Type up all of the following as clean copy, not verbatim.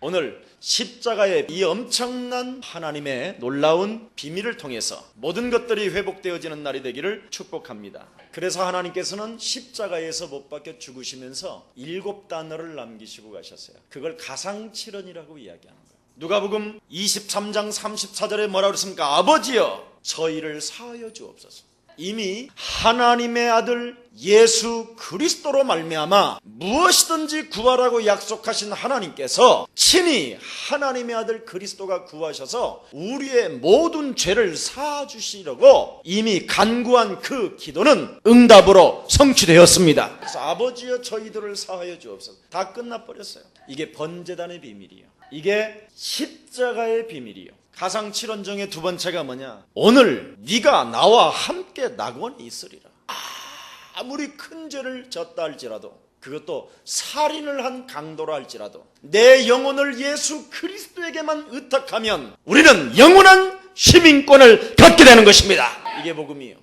오늘 십자가의 이 엄청난 하나님의 놀라운 비밀을 통해서 모든 것들이 회복되어지는 날이 되기를 축복합니다. 그래서 하나님께서는 십자가에서 못 박혀 죽으시면서 7단어를 남기시고 가셨어요. 그걸 가상칠언이라고 이야기하는 거예요. 누가복음 23장 34절에 뭐라고 그랬습니까? 아버지여 저희를 사하여 주옵소서. 이미 하나님의 아들 예수 그리스도로 말미암아 무엇이든지 구하라고 약속하신 하나님께서 친히 하나님의 아들 그리스도가 구하셔서 우리의 모든 죄를 사주시려고 이미 간구한 그 기도는 응답으로 성취되었습니다. 그래서 아버지여 저희들을 사하여 주옵소서. 다 끝나버렸어요. 이게 번제단의 비밀이에요. 이게 십자가의 비밀이에요. 가상칠언 중에 두 번째가 뭐냐? 오늘 네가 나와 함께 낙원에 있으리라. 아무리 큰 죄를 졌다 할지라도, 그것도 살인을 한 강도라 할지라도 내 영혼을 예수 그리스도에게만 의탁하면 우리는 영원한 시민권을 갖게 되는 것입니다. 이게 복음이에요.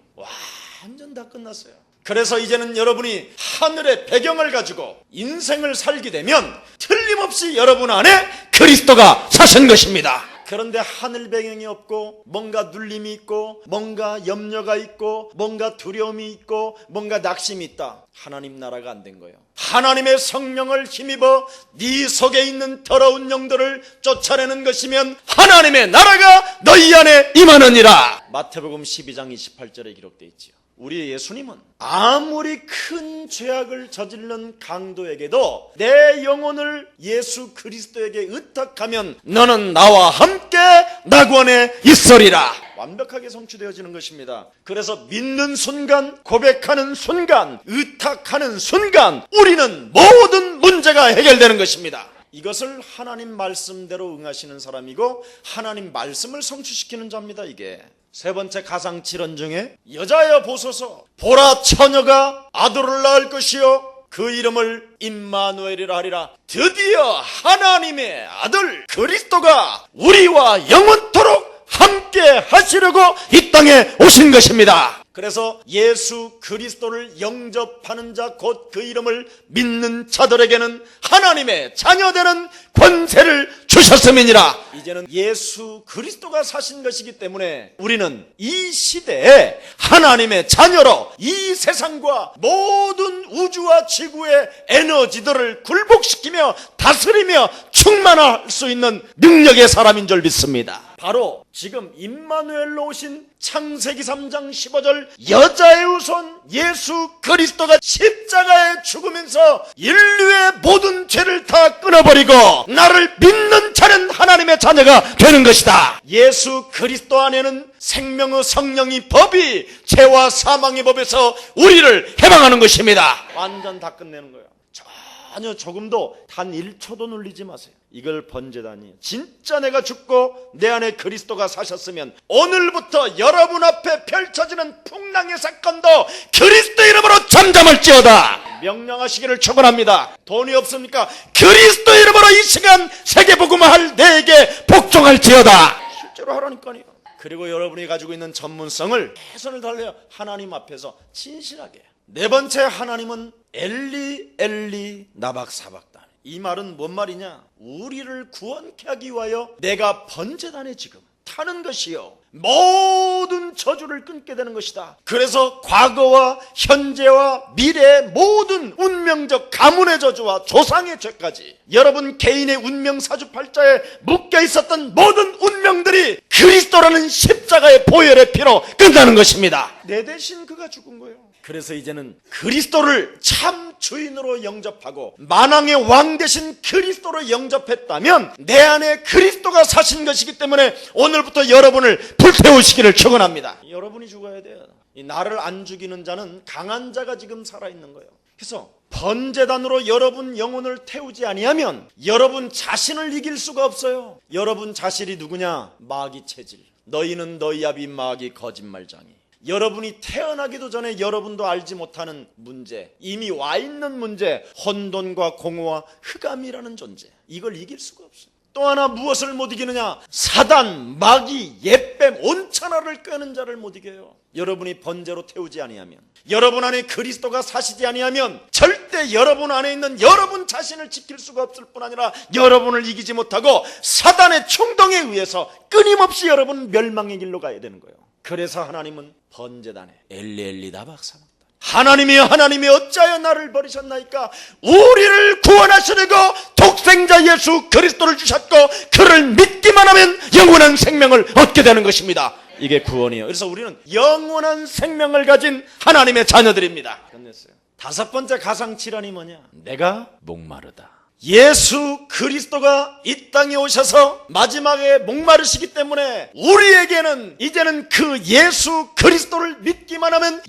완전 다 끝났어요. 그래서 이제는 여러분이 하늘의 배경을 가지고 인생을 살게 되면 틀림없이 여러분 안에 그리스도가 사신 것입니다. 그런데 하늘 배경이 없고 뭔가 눌림이 있고 뭔가 염려가 있고 뭔가 두려움이 있고 뭔가 낙심이 있다. 하나님 나라가 안 된 거예요. 하나님의 성령을 힘입어 네 속에 있는 더러운 영들을 쫓아내는 것이면 하나님의 나라가 너희 안에 임하느니라. 마태복음 12장 28절에 기록되어 있지요. 우리 예수님은 아무리 큰 죄악을 저지른 강도에게도 내 영혼을 예수 그리스도에게 의탁하면 너는 나와 함께 낙원에 있으리라. 완벽하게 성취되어지는 것입니다. 그래서 믿는 순간, 고백하는 순간, 의탁하는 순간 우리는 모든 문제가 해결되는 것입니다. 이것을 하나님 말씀대로 응하시는 사람이고 하나님 말씀을 성취시키는 자입니다. 이게 세 번째 가상칠언 중에 여자여 보소서 보라 처녀가 아들을 낳을 것이요 그 이름을 임마누엘이라 하리라. 드디어 하나님의 아들 그리스도가 우리와 영원토록 함께 하시려고 이 땅에 오신 것입니다. 그래서 예수 그리스도를 영접하는 자 곧 그 이름을 믿는 자들에게는 하나님의 자녀되는 권세를 주셨음이니라. 이제는 예수 그리스도가 사신 것이기 때문에 우리는 이 시대에 하나님의 자녀로 이 세상과 모든 우주와 지구의 에너지들을 굴복시키며 다스리며 충만할 수 있는 능력의 사람인 줄 믿습니다. 바로 지금 임마누엘로 오신 창세기 3장 15절 여자의 후손 예수 그리스도가 십자가에 죽으면서 인류의 모든 죄를 다 끊어버리고 나를 믿는 자는 하나님의 자녀가 되는 것이다. 예수 그리스도 안에는 생명의 성령이 법이 죄와 사망의 법에서 우리를 해방하는 것입니다. 완전 다 끝내는 거예요. 전혀 조금도 단 1초도 눌리지 마세요. 이걸 번제단이에요. 진짜 내가 죽고 내 안에 그리스도가 사셨으면 오늘부터 여러분 앞에 펼쳐지는 풍랑의 사건도 그리스도 이름으로 잠잠할지어다. 명령하시기를 축원합니다. 돈이 없습니까? 그리스도 이름으로 이 시간 세계복음화할 내게 복종할지어다. 실제로 하라니까요. 그리고 여러분이 가지고 있는 전문성을 최선을 다하여 하나님 앞에서 진실하게. 네 번째 하나님은 엘리 엘리 나박사박단. 이 말은 뭔 말이냐? 우리를 구원케 하기 위하여 내가 번제단에 지금 타는 것이요 모든 저주를 끊게 되는 것이다. 그래서 과거와 현재와 미래의 모든 운명적 가문의 저주와 조상의 죄까지 여러분 개인의 운명 사주팔자에 묶여 있었던 모든 운명들이 그리스도라는 십자가의 보혈의 피로 끝나는 것입니다. 내 대신 그가 죽은 거예요. 그래서 이제는 그리스도를 참 주인으로 영접하고 만왕의 왕 대신 그리스도로 영접했다면 내 안에 그리스도가 사신 것이기 때문에 오늘부터 여러분을 불태우시기를 축원합니다. 여러분이 죽어야 돼요. 이 나를 안 죽이는 자는 강한 자가 지금 살아있는 거예요. 그래서 번제단으로 여러분 영혼을 태우지 아니하면 여러분 자신을 이길 수가 없어요. 여러분 자신이 누구냐? 마귀 체질. 너희는 너희 아비 마귀 거짓말장이. 여러분이 태어나기도 전에 여러분도 알지 못하는 문제, 이미 와 있는 문제, 혼돈과 공허와 흑암이라는 존재, 이걸 이길 수가 없어요. 또 하나 무엇을 못 이기느냐? 사단, 마귀, 옛뱀, 온천하를 꿰는 자를 못 이겨요. 여러분이 번제로 태우지 아니하면, 여러분 안에 그리스도가 사시지 아니하면 절대 절대 여러분 안에 있는 여러분 자신을 지킬 수가 없을 뿐 아니라 여러분을 이기지 못하고 사단의 충동에 의해서 끊임없이 여러분 멸망의 길로 가야 되는 거예요. 그래서 하나님은 번제단에 엘리엘리다 박사먹다, 하나님이여 하나님이 어찌하여 나를 버리셨나이까, 우리를 구원하시려고 독생자 예수 그리스도를 주셨고 그를 믿기만 하면 영원한 생명을 얻게 되는 것입니다. 이게 구원이에요. 그래서 우리는 영원한 생명을 가진 하나님의 자녀들입니다. 끝냈어요. 다섯 번째 가상질환이 뭐냐? 내가 목마르다. 예수 그리스도가 이 땅에 오셔서 마지막에 목마르시기 때문에 우리에게는 이제는 그 예수 그리스도를 믿기만 하면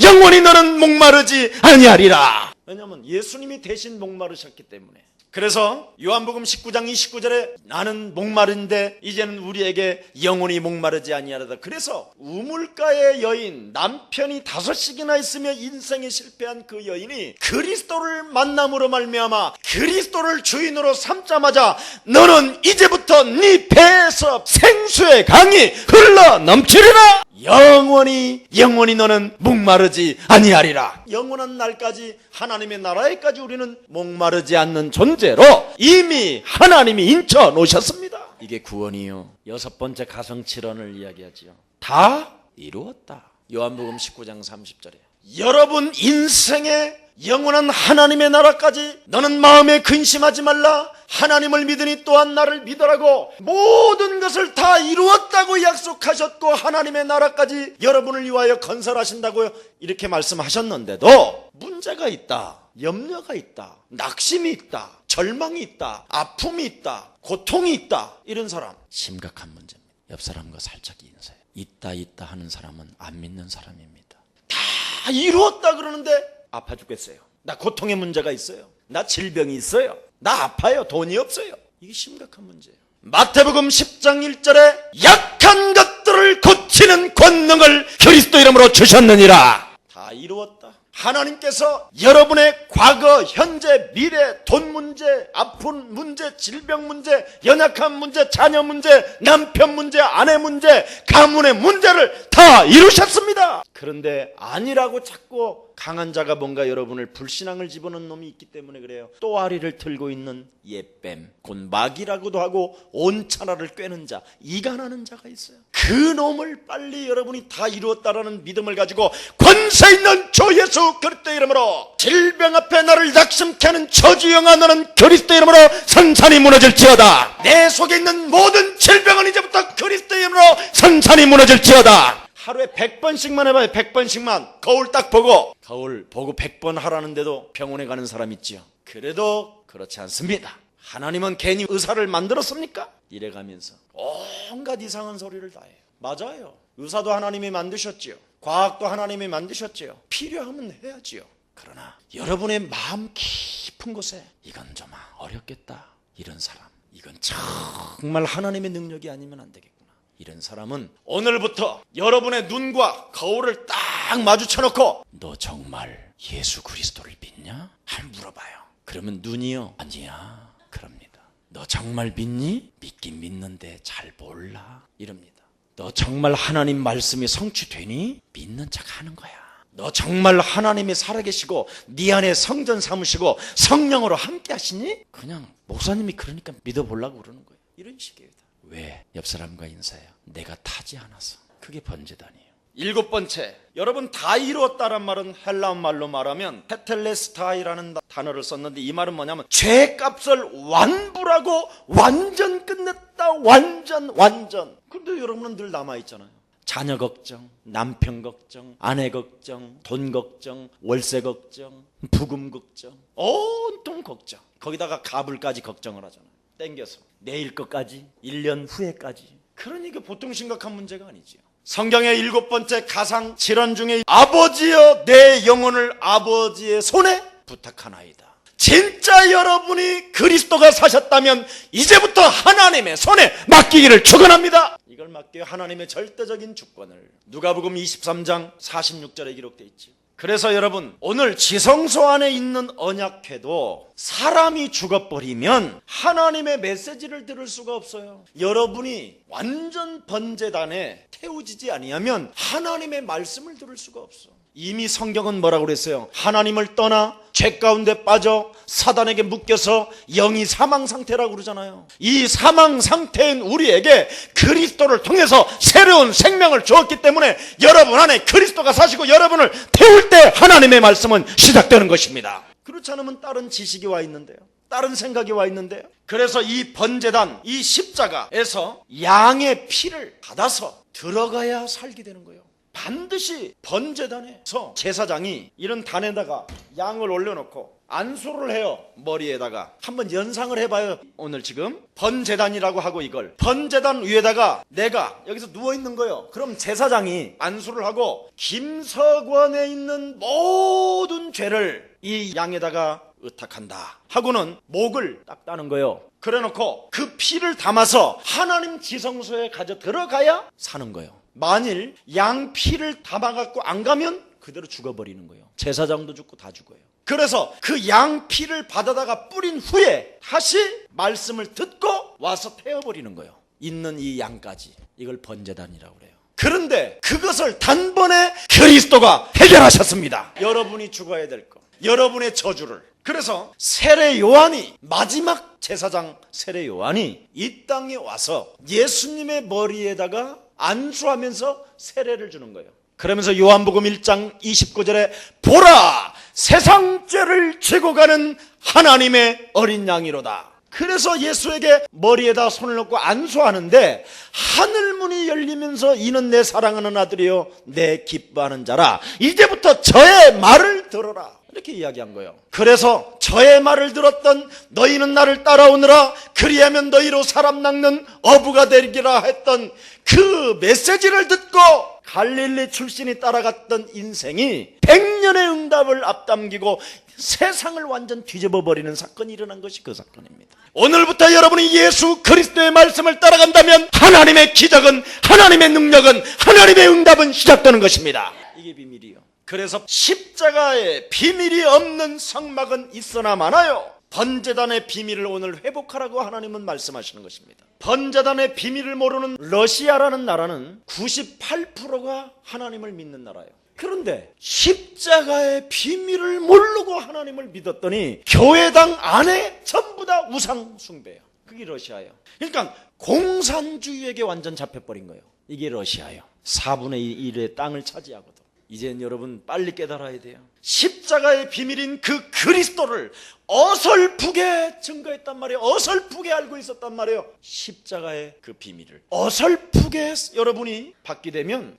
영원히 너는 목마르지 아니하리라. 왜냐하면 예수님이 대신 목마르셨기 때문에. 그래서 요한복음 19장 29절에 나는 목마른데 이제는 우리에게 영원히 목마르지 아니하리라. 그래서 우물가의 여인, 남편이 5씩이나 있으며 인생에 실패한 그 여인이 그리스도를 만남으로 말미암아 그리스도를 주인으로 삼자마자 너는 이제부터 네 배에서 생수의 강이 흘러 넘치리라. 영원히 너는 목마르지 아니하리라. 영원한 날까지 하나님의 나라에까지 우리는 목마르지 않는 존재로 이미 하나님이 인쳐 놓으셨습니다. 이게 구원이요. 여섯 번째 가성칠언을 이야기하지요. 다 이루었다. 요한복음 19장 30절에 여러분 인생의 영원한 하나님의 나라까지 너는 마음에 근심하지 말라. 하나님을 믿으니 또한 나를 믿으라고 모든 것을 다 이루었다고 약속하셨고 하나님의 나라까지 여러분을 위하여 건설하신다고 이렇게 말씀하셨는데도 문제가 있다, 염려가 있다, 낙심이 있다, 절망이 있다, 아픔이 있다, 고통이 있다. 이런 사람 심각한 문제입니다. 옆 사람과 살짝 인사해. 있다 하는 사람은 안 믿는 사람입니다. 다 이루었다 그러는데 아파 죽겠어요. 나 고통의 문제가 있어요. 나 질병이 있어요. 나 아파요. 돈이 없어요. 이게 심각한 문제예요. 마태복음 10장 1절에 약한 것들을 고치는 권능을 그리스도 이름으로 주셨느니라. 다 이루었다. 하나님께서 여러분의 과거, 현재, 미래, 돈 문제, 아픈 문제, 질병 문제, 연약한 문제, 자녀 문제, 남편 문제, 아내 문제, 가문의 문제를 다 이루셨습니다. 그런데 아니라고 자꾸 강한 자가 뭔가 여러분을 불신앙을 집어넣은 놈이 있기 때문에 그래요. 또아리를 틀고 있는 옛뱀, 곧 마귀라고도 하고 온차라를 꿰는 자, 이간하는 자가 있어요. 그 놈을 빨리 여러분이 다 이루었다라는 믿음을 가지고 권세 있는 주 예수 그리스도 이름으로 질병 앞에 나를 낙심케 하는 저주영아 너는 그리스도 이름으로 산산이 무너질지어다. 내 속에 있는 모든 질병은 이제부터 그리스도 이름으로 산산이 무너질지어다. 하루에 100번씩만 해봐요. 100번씩만. 거울 딱 보고, 거울 보고 100번 하라는데도 병원에 가는 사람 있지요. 그래도 그렇지 않습니다. 하나님은 괜히 의사를 만들었습니까? 이래가면서 온갖 이상한 소리를 다 해요. 맞아요. 의사도 하나님이 만드셨지요. 과학도 하나님이 만드셨지요. 필요하면 해야지요. 그러나 여러분의 마음 깊은 곳에 이건 좀 어렵겠다, 이런 사람, 이건 정말 하나님의 능력이 아니면 안 되겠구나, 이런 사람은 오늘부터 여러분의 눈과 거울을 딱 마주쳐놓고 너 정말 예수 그리스도를 믿냐? 한번 물어봐요. 그러면 눈이요, 아니야 그럽니다. 너 정말 믿니? 믿긴 믿는데 잘 몰라, 이럽니다. 너 정말 하나님 말씀이 성취되니? 믿는 척 하는 거야. 너 정말 하나님이 살아계시고 네 안에 성전 삼으시고 성령으로 함께 하시니? 그냥 목사님이 그러니까 믿어보려고 그러는 거예요. 이런 식이에요. 왜? 옆 사람과 인사해요. 내가 타지 않아서. 그게 번제단이에요. 일곱 번째, 여러분 다 이루었다란 말은 헬라어 말로 말하면 테텔레스타이라는 단어를 썼는데 이 말은 뭐냐면 죄값을 완불하고 완전 끝냈다. 완전. 근데 여러분은 늘 남아있잖아요. 자녀 걱정, 남편 걱정, 아내 걱정, 돈 걱정, 월세 걱정, 부금 걱정, 온통 걱정. 거기다가 가불까지 걱정을 하잖아요. 땡겨서 내일 것까지, 1년 후에까지. 그러니까 보통 심각한 문제가 아니지요. 성경의 일곱 번째 가상 질환 중에 아버지여 내 영혼을 아버지의 손에 부탁하나이다. 진짜 여러분이 그리스도가 사셨다면 이제부터 하나님의 손에 맡기기를 축원합니다. 이걸 맡겨 하나님의 절대적인 주권을 누가복음 23장 46절에 기록되어 있죠. 그래서 여러분 오늘 지성소 안에 있는 언약궤도 사람이 죽어버리면 하나님의 메시지를 들을 수가 없어요. 여러분이 완전 번제단에 태우지지 아니하면 하나님의 말씀을 들을 수가 없어. 이미 성경은 뭐라고 그랬어요? 하나님을 떠나 죄 가운데 빠져 사단에게 묶여서 영이 사망 상태라고 그러잖아요. 이 사망 상태인 우리에게 그리스도를 통해서 새로운 생명을 주었기 때문에 여러분 안에 그리스도가 사시고 여러분을 태울 때 하나님의 말씀은 시작되는 것입니다. 그렇지 않으면 다른 지식이 와 있는데요, 다른 생각이 와 있는데요. 그래서 이 번제단, 이 십자가에서 양의 피를 받아서 들어가야 살게 되는 거예요. 반드시 번제단에서 제사장이 이런 단에다가 양을 올려놓고 안수를 해요. 머리에다가 한번 연상을 해봐요. 오늘 지금 번제단이라고 하고 이걸 번제단 위에다가 내가 여기서 누워있는 거예요. 그럼 제사장이 안수를 하고 김석원에 있는 모든 죄를 이 양에다가 의탁한다 하고는 목을 딱 따는 거예요. 그래놓고 그 피를 담아서 하나님 지성소에 가져 들어가야 사는 거예요. 만일 양 피를 담아갖고 안 가면 그대로 죽어버리는 거예요. 제사장도 죽고 다 죽어요. 그래서 그 양 피를 받아다가 뿌린 후에 다시 말씀을 듣고 와서 태워버리는 거예요. 있는 이 양까지. 이걸 번제단이라고 그래요. 그런데 그것을 단번에 그리스도가 해결하셨습니다. 여러분이 죽어야 될 것, 여러분의 저주를. 그래서 세례 요한이, 마지막 제사장 세례 요한이 이 땅에 와서 예수님의 머리에다가 안수하면서 세례를 주는 거예요. 그러면서 요한복음 1장 29절에 보라, 세상 죄를 지고 가는 하나님의 어린 양이로다. 그래서 예수에게 머리에다 손을 넣고 안수하는데 하늘문이 열리면서 이는 내 사랑하는 아들이요 내 기뻐하는 자라, 이제부터 저의 말을 들어라, 이렇게 이야기한 거예요. 그래서 저의 말을 들었던 너희는 나를 따라오느라 그리하면 너희로 사람 낚는 어부가 되리라 했던 그 메시지를 듣고 갈릴리 출신이 따라갔던 인생이 100년의 응답을 앞당기고 세상을 완전 뒤집어버리는 사건이 일어난 것이 그 사건입니다. 오늘부터 여러분이 예수 그리스도의 말씀을 따라간다면 하나님의 기적은, 하나님의 능력은, 하나님의 응답은 시작되는 것입니다. 이게 비밀이요. 그래서 십자가에 비밀이 없는 성막은 있으나 많아요. 번제단의 비밀을 오늘 회복하라고 하나님은 말씀하시는 것입니다. 번제단의 비밀을 모르는 러시아라는 나라는 98%가 하나님을 믿는 나라예요. 그런데 십자가의 비밀을 모르고 하나님을 믿었더니 교회당 안에 전부 다 우상 숭배예요. 그게 러시아예요. 그러니까 공산주의에게 완전 잡혀버린 거예요. 이게 러시아예요. 4분의 1의 땅을 차지하거든. 이젠 여러분 빨리 깨달아야 돼요. 십자가의 비밀인 그 그리스도를 어설프게 증거했단 말이에요. 어설프게 알고 있었단 말이에요. 십자가의 그 비밀을 어설프게 여러분이 받게 되면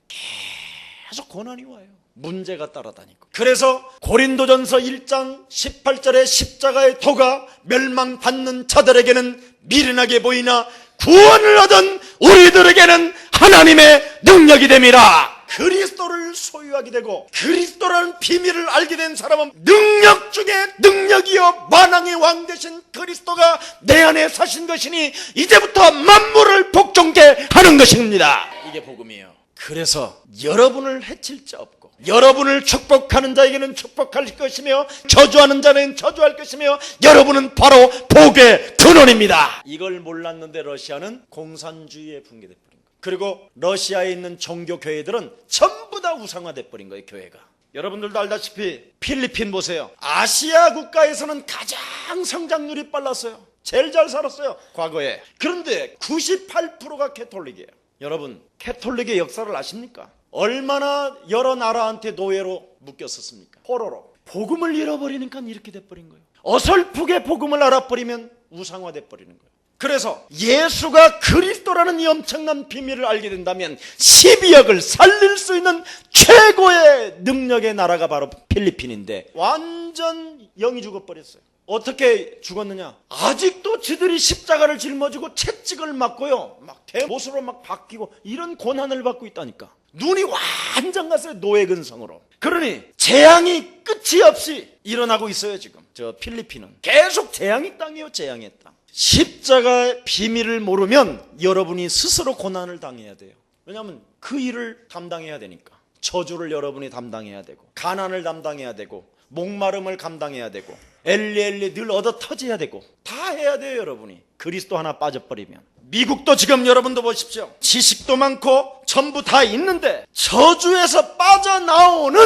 계속 고난이 와요. 문제가 따라다니고. 그래서 고린도전서 1장 18절에 십자가의 도가 멸망받는 자들에게는 미련하게 보이나 구원을 얻은 우리들에게는 하나님의 능력이 됨이라. 그리스도를 소유하게 되고 그리스도라는 비밀을 알게 된 사람은 능력 중에 능력이요 만왕의 왕 되신 그리스도가 내 안에 사신 것이니 이제부터 만물을 복종케 하는 것입니다. 이게 복음이에요. 그래서 여러분을 해칠 자 없고 여러분을 축복하는 자에게는 축복할 것이며 저주하는 자는 저주할 것이며 여러분은 바로 복의 근원입니다. 이걸 몰랐는데 러시아는 공산주의에 붕괴돼 버린 거예요. 그리고 러시아에 있는 종교 교회들은 전부 다 우상화돼 버린 거예요. 교회가. 여러분들도 알다시피 필리핀 보세요. 아시아 국가에서는 가장 성장률이 빨랐어요. 제일 잘 살았어요, 과거에. 그런데 98%가 캐톨릭이에요. 여러분, 캐톨릭의 역사를 아십니까? 얼마나 여러 나라한테 노예로 묶였었습니까? 포로로. 복음을 잃어버리니까 이렇게 돼버린 거예요. 어설프게 복음을 알아버리면 우상화돼 버리는 거예요. 그래서 예수가 그리스도라는 이 엄청난 비밀을 알게 된다면 12억을 살릴 수 있는 최고의 능력의 나라가 바로 필리핀인데 완전 영이 죽어버렸어요. 어떻게 죽었느냐? 아직도 지들이 십자가를 짊어지고 채찍을 맞고요, 막 대못으로 막 바뀌고 이런 고난을 받고 있다니까. 눈이 완전 갔어요, 노예근성으로. 그러니 재앙이 끝이 없이 일어나고 있어요. 지금 저 필리핀은 계속 재앙의 땅이에요. 재앙의 땅. 십자가의 비밀을 모르면 여러분이 스스로 고난을 당해야 돼요. 왜냐하면 그 일을 담당해야 되니까. 저주를 여러분이 담당해야 되고, 가난을 담당해야 되고, 목마름을 감당해야 되고, 엘리엘리 늘 얻어 터져야 되고, 다 해야 돼요. 여러분이 그리스도 하나 빠져버리면. 미국도 지금 여러분도 보십시오. 지식도 많고 전부 다 있는데 저주에서 빠져나오는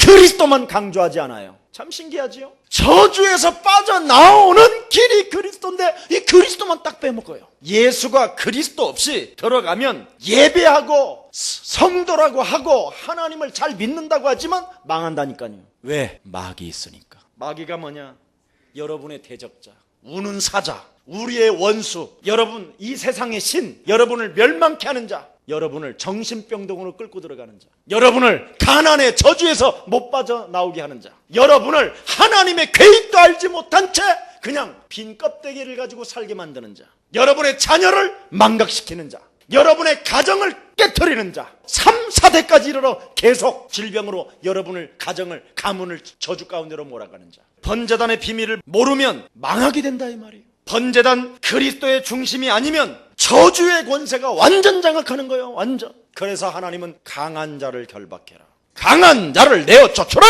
그리스도만 강조하지 않아요. 참 신기하지요? 저주에서 빠져나오는 길이 그리스도인데 이 그리스도만 딱 빼먹어요. 예수가 그리스도 없이 들어가면 예배하고 성도라고 하고 하나님을 잘 믿는다고 하지만 망한다니까요. 왜? 마귀 있으니까. 마귀가 뭐냐? 여러분의 대적자, 우는 사자, 우리의 원수, 여러분 이 세상의 신, 여러분을 멸망케 하는 자, 여러분을 정신병동으로 끌고 들어가는 자, 여러분을 가난의 저주에서 못 빠져나오게 하는 자, 여러분을 하나님의 계획도 알지 못한 채 그냥 빈 껍데기를 가지고 살게 만드는 자, 여러분의 자녀를 망각시키는 자, 여러분의 가정을 깨트리는 자, 3, 4대까지 이르러 계속 질병으로 여러분을 가정을 가문을 저주 가운데로 몰아가는 자, 번제단의 비밀을 모르면 망하게 된다 이 말이에요. 번제단 그리스도의 중심이 아니면 저주의 권세가 완전 장악하는 거예요. 완전. 그래서 하나님은 강한 자를 결박해라, 강한 자를 내어 쫓으라,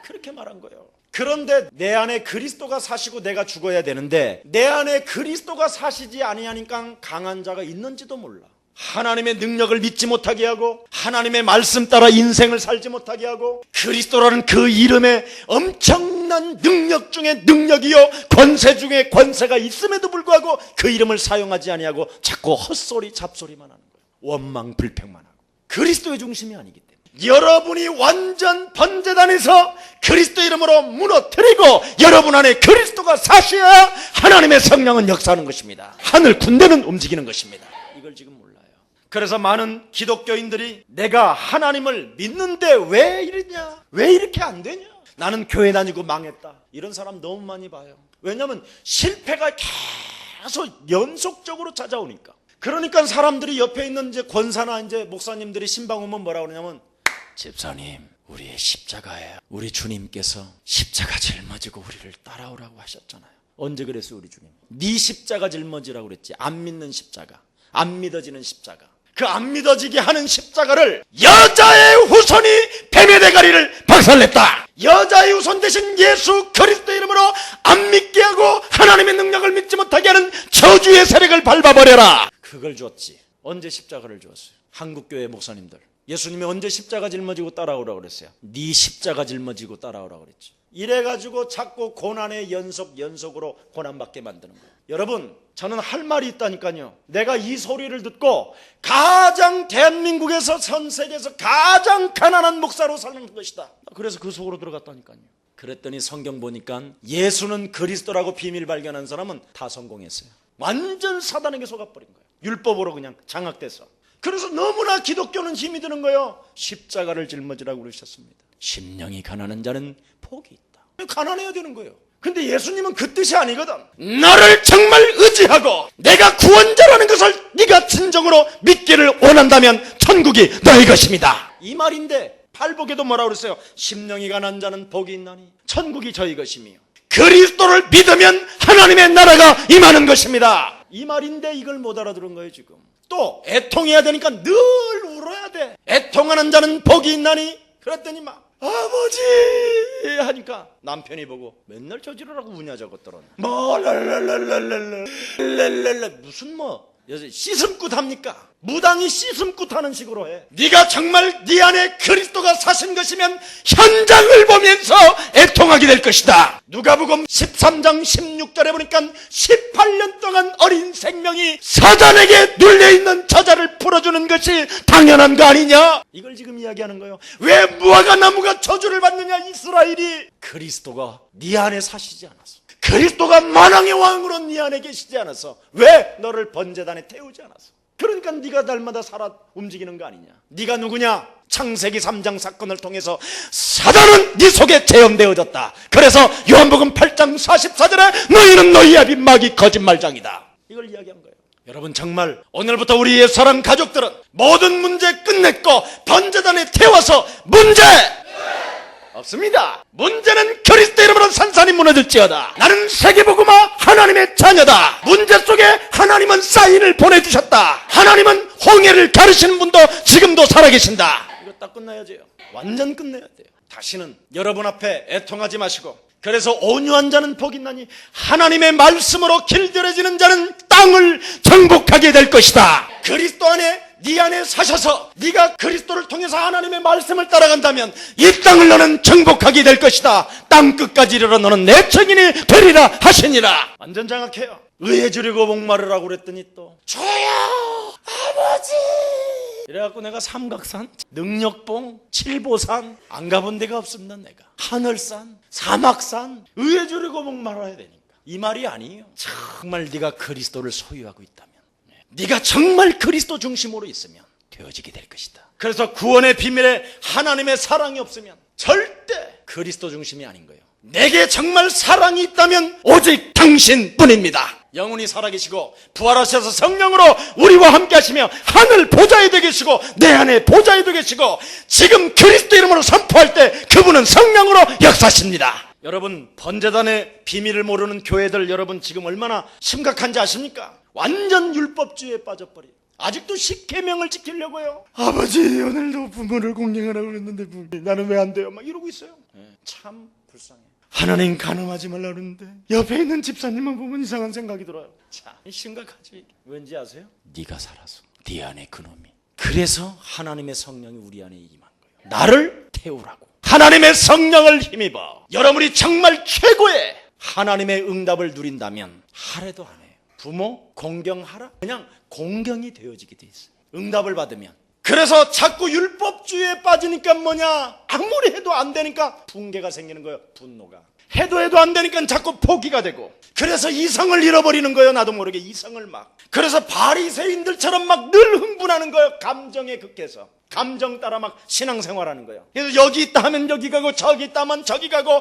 그렇게 말한 거예요. 그런데 내 안에 그리스도가 사시고 내가 죽어야 되는데 내 안에 그리스도가 사시지 아니하니까 강한 자가 있는지도 몰라. 하나님의 능력을 믿지 못하게 하고 하나님의 말씀 따라 인생을 살지 못하게 하고 그리스도라는 그 이름에 엄청난 능력 중에 능력이요 권세 중에 권세가 있음에도 불구하고 그 이름을 사용하지 아니하고 자꾸 헛소리 잡소리만 하는 거예요. 원망 불평만 하고 그리스도의 중심이 아니기 때문에 여러분이 완전 번제단에서 그리스도 이름으로 무너뜨리고 여러분 안에 그리스도가 사셔야 하나님의 성령은 역사하는 것입니다. 하늘 군대는 움직이는 것입니다. 이걸 지금 몰라요. 그래서 많은 기독교인들이 내가 하나님을 믿는데 왜 이러냐, 왜 이렇게 안 되냐, 나는 교회 다니고 망했다, 이런 사람 너무 많이 봐요. 왜냐하면 실패가 계속 연속적으로 찾아오니까. 그러니까 사람들이 옆에 있는 이제 권사나 이제 목사님들이 신방 오면 뭐라 그러냐면, 집사님 우리의 십자가예요. 우리 주님께서 십자가 짊어지고 우리를 따라오라고 하셨잖아요. 언제 그랬어요 우리 주님? 네 십자가 짊어지라고 그랬지. 안 믿는 십자가, 안 믿어지는 십자가, 그 안 믿어지게 하는 십자가를 여자의 후손이 뱀의 대가리를 박살냈다. 여자의 후손 대신 예수 그리스도 이름으로 안 믿게 하고 하나님의 능력을 믿지 못하게 하는 저주의 세력을 밟아버려라. 그걸 줬지. 언제 십자가를 주었어요? 한국교회 목사님들, 예수님이 언제 십자가 짊어지고 따라오라고 그랬어요? 네 십자가 짊어지고 따라오라고 그랬지. 이래가지고 자꾸 고난의 연속으로 고난받게 만드는 거예요. 여러분, 저는 할 말이 있다니까요. 내가 이 소리를 듣고 가장 대한민국에서 전 세계에서 가장 가난한 목사로 사는 것이다. 그래서 그 속으로 들어갔다니까요. 그랬더니 성경 보니까 예수는 그리스도라고 비밀 발견한 사람은 다 성공했어요. 완전 사단에게 속아버린 거예요. 율법으로 그냥 장악돼서. 그래서 너무나 기독교는 힘이 드는 거예요. 십자가를 짊어지라고 그러셨습니다. 심령이 가난한 자는 복이 있다. 가난해야 되는 거예요. 근데 예수님은 그 뜻이 아니거든. 나를 정말 의지하고 내가 구원자라는 것을 네가 진정으로 믿기를 원한다면 천국이 너의 것입니다, 이 말인데 팔복에도 뭐라고 그랬어요? 심령이 가난한 자는 복이 있나니 천국이 저희 것이며 그리스도를 믿으면 하나님의 나라가 임하는 것입니다, 이 말인데 이걸 못 알아들은 거예요 지금. 또 애통해야 되니까 늘 울어야 돼. 애통하는 자는 복이 있나니, 그랬더니 막 아버지 하니까 남편이 보고 맨날 저지르라고 우냐 저것들은 뭐 랄랄랄랄랄랄랄랄 무슨 뭐 씻음굿 합니까? 무당이 씻음굿 하는 식으로 해. 네가 정말 네 안에 그리스도가 사신 것이면 현장을 보면서 애통하게 될 것이다. 누가복음 13장 16절에 보니까 18년 동안 어린 생명이 사단에게 눌려있는 저자를 풀어주는 것이 당연한 거 아니냐, 이걸 지금 이야기하는 거예요. 왜 무화과 나무가 저주를 받느냐? 이스라엘이 그리스도가 네 안에 사시지 않았어. 그리스도가 만왕의 왕으로 네 안에 계시지 않았어. 왜 너를 번제단에 태우지 않았어? 그러니까 네가 날마다 살아 움직이는 거 아니냐. 네가 누구냐? 창세기 3장 사건을 통해서 사단은 네 속에 재현되어졌다. 그래서 요한복음 8장 44절에 너희는 너희의 빈막이 거짓말장이다, 이걸 이야기한 거예요. 여러분, 정말 오늘부터 우리의 사랑 가족들은 모든 문제 끝냈고 번제단에 태워서 문제 없습니다. 문제는 그리스도 이름으로 산산이 무너질지어다. 나는 세계복음화 하나님의 자녀다. 문제 속에 하나님은 사인을 보내주셨다. 하나님은 홍해를 가르치는 분도 지금도 살아계신다. 이거 딱 끝나야 돼요. 완전 끝내야 돼요. 다시는 여러분 앞에 애통하지 마시고, 그래서 온유한 자는 복이 있나니 하나님의 말씀으로 길들여지는 자는 땅을 정복하게 될 것이다. 그리스도 안에 네 안에 사셔서 네가 그리스도를 통해서 하나님의 말씀을 따라간다면 이 땅을 너는 정복하게 될 것이다. 땅 끝까지 이르러 너는 내 증인이 되리라 하시니라. 완전 장악해요. 의에 주리고 목마르라고 그랬더니 또 주여 아버지 이래갖고 내가 삼각산, 능력봉, 칠보산 안 가본 데가 없습니다. 내가 하늘산, 사막산, 의에 주리고 목마르야 되니까. 이 말이 아니에요. 정말 네가 그리스도를 소유하고 있다면, 네가 정말 그리스도 중심으로 있으면 되어지게 될 것이다. 그래서 구원의 비밀에 하나님의 사랑이 없으면 절대 그리스도 중심이 아닌 거예요. 내게 정말 사랑이 있다면 오직 당신뿐입니다. 영원히 살아계시고 부활하셔서 성령으로 우리와 함께 하시며 하늘 보좌에 되 계시고 내 안에 보좌에 되 계시고 지금 그리스도 이름으로 선포할 때 그분은 성령으로 역사하십니다. 여러분, 번제단의 비밀을 모르는 교회들 여러분 지금 얼마나 심각한지 아십니까? 완전 율법주의에 빠져버려요. 아직도 십계명을 지키려고요. 아버지 오늘도 부모를 공경하라고 그랬는데 나는 왜 안 돼요? 막 이러고 있어요. 참 불쌍해. 하나님 가늠하지 말라 그러는데 옆에 있는 집사님만 보면 이상한 생각이 들어요. 참 심각하지. 왠지 아세요? 네가 살아서 네 안에 그놈이. 그래서 하나님의 성령이 우리 안에 임한 거예요. 나를 태우라고. 하나님의 성령을 힘입어 여러분이 정말 최고의 하나님의 응답을 누린다면 하래도 안 해요. 부모 공경하라? 그냥 공경이 되어지게 돼 있어요. 응답을 받으면. 그래서 자꾸 율법주의에 빠지니까 뭐냐? 아무리 해도 안 되니까 붕괴가 생기는 거예요. 분노가. 해도 안 되니까 자꾸 포기가 되고. 그래서 이성을 잃어버리는 거예요. 나도 모르게 이성을 막. 그래서 바리새인들처럼 막 늘 흥분하는 거예요. 감정에 극해서. 감정 따라 막 신앙생활하는 거예요. 그래서 여기 있다 하면 여기 가고 저기 있다 하면 저기 가고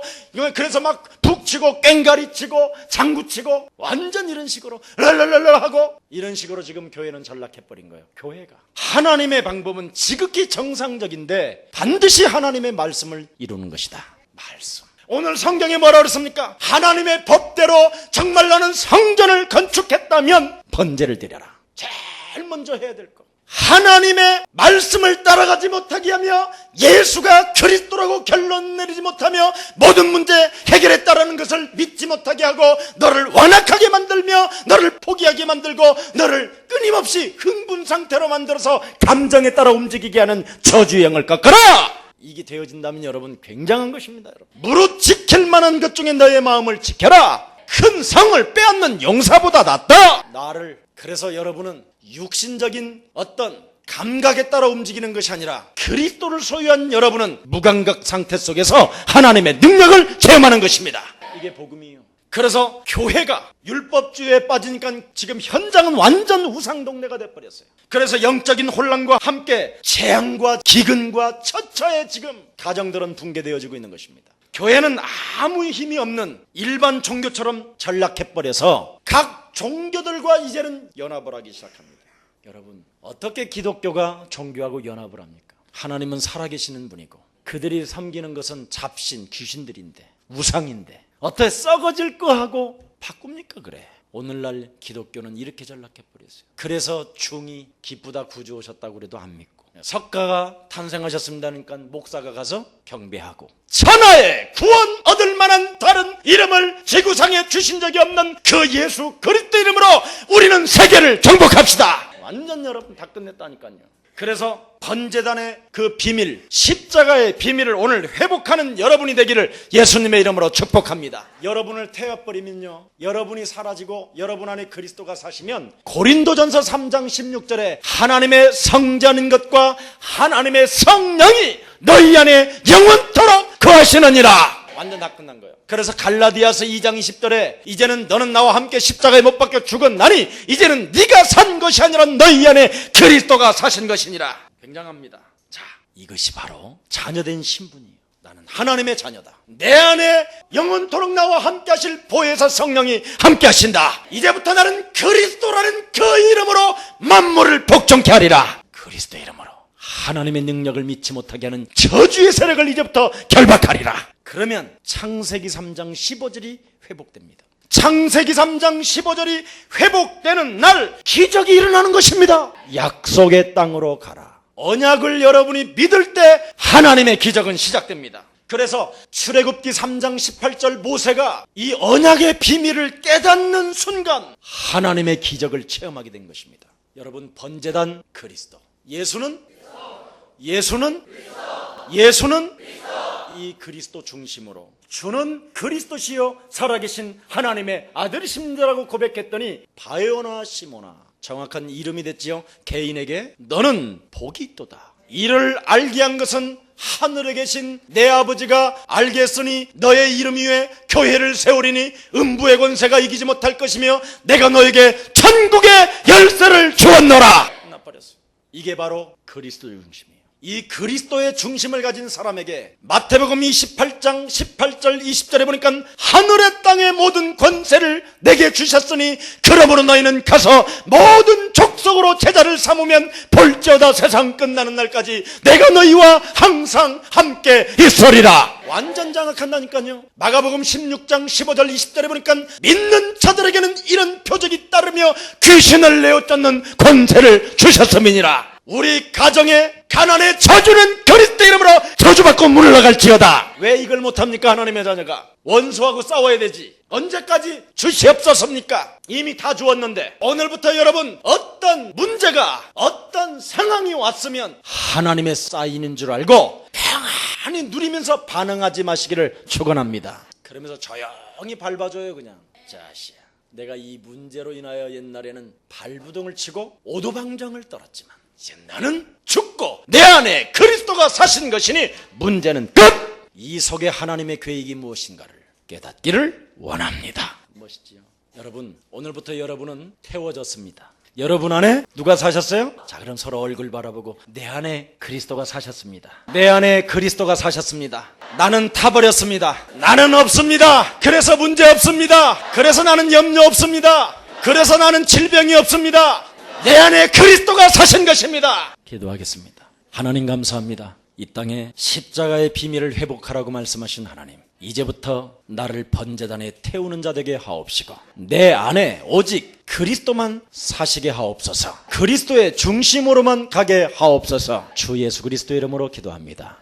그래서 막 북치고 꽹가리 치고 장구 치고 완전 이런 식으로 랄랄랄라 하고 이런 식으로 지금 교회는 전락해버린 거예요. 교회가. 하나님의 방법은 지극히 정상적인데 반드시 하나님의 말씀을 이루는 것이다. 말씀. 오늘 성경에 뭐라 그랬습니까? 하나님의 법대로 정말 나는 성전을 건축했다면 번제를 드려라. 제일 먼저 해야 될 거. 하나님의 말씀을 따라가지 못하게 하며 예수가 그리스도라고 결론 내리지 못하며 모든 문제 해결했다라는 것을 믿지 못하게 하고 너를 완악하게 만들며 너를 포기하게 만들고 너를 끊임없이 흥분 상태로 만들어서 감정에 따라 움직이게 하는 저주의 영을 꺾어라. 이게 되어진다면 여러분 굉장한 것입니다. 여러분. 무릇 지킬 만한 것 중에 너의 마음을 지켜라. 큰 성을 빼앗는 용사보다 낫다. 나를. 그래서 여러분은 육신적인 어떤 감각에 따라 움직이는 것이 아니라 그리스도를 소유한 여러분은 무감각 상태 속에서 하나님의 능력을 체험하는 것입니다. 이게 복음이에요. 그래서 교회가 율법주의에 빠지니까 지금 현장은 완전 우상동네가 돼버렸어요. 그래서 영적인 혼란과 함께 재앙과 기근과 처처에 지금 가정들은 붕괴되어지고 있는 것입니다. 교회는 아무 힘이 없는 일반 종교처럼 전락해버려서 각 종교들과 이제는 연합을 하기 시작합니다. 여러분, 어떻게 기독교가 종교하고 연합을 합니까? 하나님은 살아계시는 분이고 그들이 섬기는 것은 잡신, 귀신들인데 우상인데 어떻게 썩어질 거 하고 바꿉니까? 그래. 오늘날 기독교는 이렇게 전락해버렸어요. 그래서 중이 기쁘다 구주 오셨다고 그래도 안 믿고 석가가 탄생하셨습니다니까 목사가 가서 경배하고 천하에 구원 얻을 만한 다른 이름을 지구상에 주신 적이 없는 그 예수 그리스도 이름으로 우리는 세계를 정복합시다. 완전 여러분 다 끝냈다니까요. 그래서 번제단의 그 비밀, 십자가의 비밀을 오늘 회복하는 여러분이 되기를 예수님의 이름으로 축복합니다. 여러분을 태워버리면요, 여러분이 사라지고 여러분 안에 그리스도가 사시면 고린도전서 3장 16절에 하나님의 성전인 것과 하나님의 성령이 너희 안에 영원토록 거하시느니라. 완전 다 끝난 거예요. 그래서 갈라디아서 2장 20절에 이제는 너는 나와 함께 십자가에 못 박혀 죽었나니 이제는 네가 산 것이 아니라 너희 안에 그리스도가 사신 것이니라. 굉장합니다. 자, 이것이 바로 자녀된 신분이에요. 나는 하나님의 자녀다. 내 안에 영원토록 나와 함께 하실 보혜사 성령이 함께 하신다. 이제부터 나는 그리스도라는 그 이름으로 만물을 복종케 하리라. 그리스도 이름으로 하나님의 능력을 믿지 못하게 하는 저주의 세력을 이제부터 결박하리라. 그러면 창세기 3장 15절이 회복됩니다. 창세기 3장 15절이 회복되는 날 기적이 일어나는 것입니다. 약속의 땅으로 가라. 언약을 여러분이 믿을 때 하나님의 기적은 시작됩니다. 그래서 출애굽기 3장 18절 모세가 이 언약의 비밀을 깨닫는 순간 하나님의 기적을 체험하게 된 것입니다. 여러분, 번제단 그리스도, 예수는 이 그리스도 중심으로 주는 그리스도시요 살아계신 하나님의 아들이십니다라고 고백했더니 바요나 시모나, 정확한 이름이 됐지요. 개인에게 너는 복이 있도다. 이를 알게 한 것은 하늘에 계신 내 아버지가 알게 했으니 너의 이름 위에 교회를 세우리니 음부의 권세가 이기지 못할 것이며 내가 너에게 천국의 열쇠를 주었노라. 끝나버렸어. 이게 바로 그리스도의 중심이에요. 이 그리스도의 중심을 가진 사람에게 마태복음 28장 18절 20절에 보니까 하늘의 땅의 모든 권세를 내게 주셨으니 그러므로 너희는 가서 모든 족속으로 제자를 삼으면 볼지어다 세상 끝나는 날까지 내가 너희와 항상 함께 있으리라. 완전 장악한다니까요. 마가복음 16장 15절 20절에 보니까 믿는 자들에게는 이런 표적이 따르며 귀신을 내어쫓는 권세를 주셨음이니라. 우리 가정의 가난의 저주는 그리스도 이름으로 저주받고 물러갈지어다. 왜 이걸 못합니까? 하나님의 자녀가 원수하고 싸워야 되지. 언제까지 주시옵소서입니까? 이미 다 주었는데 오늘부터 여러분 어떤 문제가 어떤 상황이 왔으면 하나님의 사인인 줄 알고 평안히 누리면서 반응하지 마시기를 축원합니다. 그러면서 조용히 밟아줘요. 그냥 자식아, 내가 이 문제로 인하여 옛날에는 발부동을 치고 오도방정을 떨었지만 이제 나는 죽고 내 안에 그리스도가 사신 것이니 문제는 끝! 이 속에 하나님의 계획이 무엇인가를 깨닫기를 원합니다. 멋있지요? 여러분, 오늘부터 여러분은 태워졌습니다. 여러분 안에 누가 사셨어요? 자, 그럼 서로 얼굴 바라보고 내 안에 그리스도가 사셨습니다. 내 안에 그리스도가 사셨습니다. 나는 타버렸습니다. 나는 없습니다. 그래서 문제 없습니다. 그래서 나는 염려 없습니다. 그래서 나는 질병이 없습니다. 내 안에 그리스도가 사신 것입니다. 기도하겠습니다. 하나님 감사합니다. 이 땅에 십자가의 비밀을 회복하라고 말씀하신 하나님, 이제부터 나를 번제단에 태우는 자 되게 하옵시고 내 안에 오직 그리스도만 사시게 하옵소서. 그리스도의 중심으로만 가게 하옵소서. 주 예수 그리스도 이름으로 기도합니다.